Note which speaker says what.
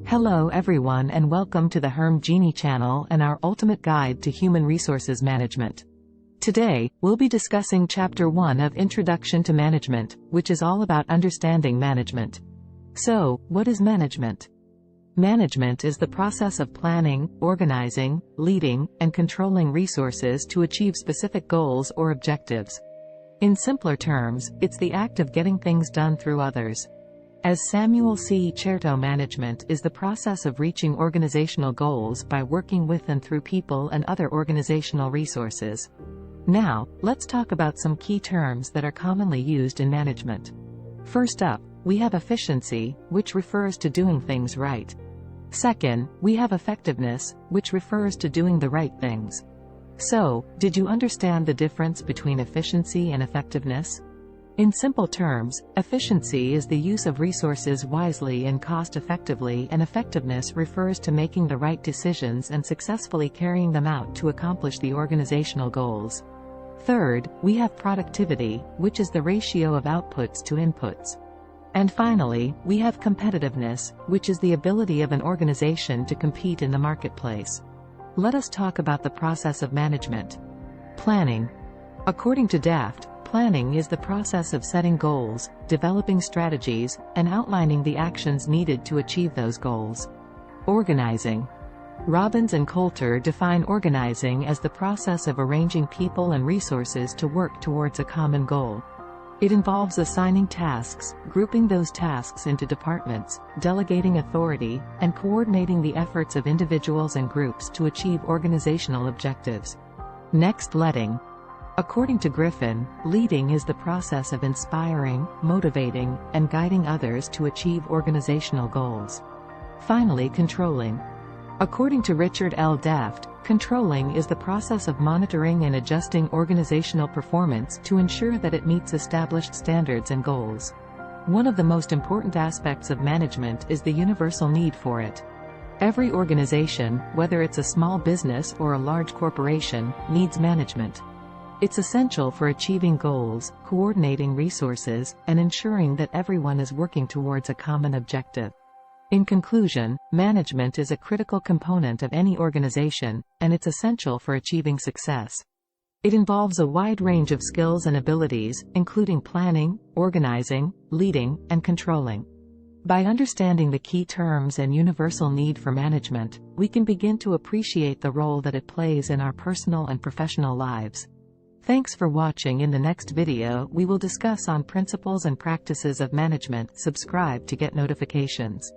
Speaker 1: Hello everyone and welcome to the Herm Genie channel and our ultimate guide to human resources management. Today, we'll be discussing Chapter 1 of Introduction to Management, which is all about understanding management. So, what is management? Management is the process of planning, organizing, leading, and controlling resources to achieve specific goals or objectives. In simpler terms, it's the act of getting things done through others. As Samuel C. Chertow, management is the process of reaching organizational goals by working with and through people and other organizational resources. Now, let's talk about some key terms that are commonly used in management. First up, we have efficiency, which refers to doing things right. Second, we have effectiveness, which refers to doing the right things. So, did you understand the difference between efficiency and effectiveness? In simple terms, efficiency is the use of resources wisely and cost-effectively, and effectiveness refers to making the right decisions and successfully carrying them out to accomplish the organizational goals. Third, we have productivity, which is the ratio of outputs to inputs. And finally, we have competitiveness, which is the ability of an organization to compete in the marketplace. Let us talk about the process of management. Planning. According to Daft, planning is the process of setting goals, developing strategies, and outlining the actions needed to achieve those goals. Organizing. Robbins and Coulter define organizing as the process of arranging people and resources to work towards a common goal. It involves assigning tasks, grouping those tasks into departments, delegating authority, and coordinating the efforts of individuals and groups to achieve organizational objectives. Next, leading. According to Griffin, leading is the process of inspiring, motivating, and guiding others to achieve organizational goals. Finally, controlling. According to Richard L. Daft, controlling is the process of monitoring and adjusting organizational performance to ensure that it meets established standards and goals. One of the most important aspects of management is the universal need for it. Every organization, whether it's a small business or a large corporation, needs management. It's essential for achieving goals, coordinating resources, and ensuring that everyone is working towards a common objective. In conclusion, management is a critical component of any organization, and it's essential for achieving success. It involves a wide range of skills and abilities, including planning, organizing, leading, and controlling. By understanding the key terms and universal need for management, we can begin to appreciate the role that it plays in our personal and professional lives. Thanks for watching. In the next video, we will discuss on principles and practices of management. Subscribe to get notifications.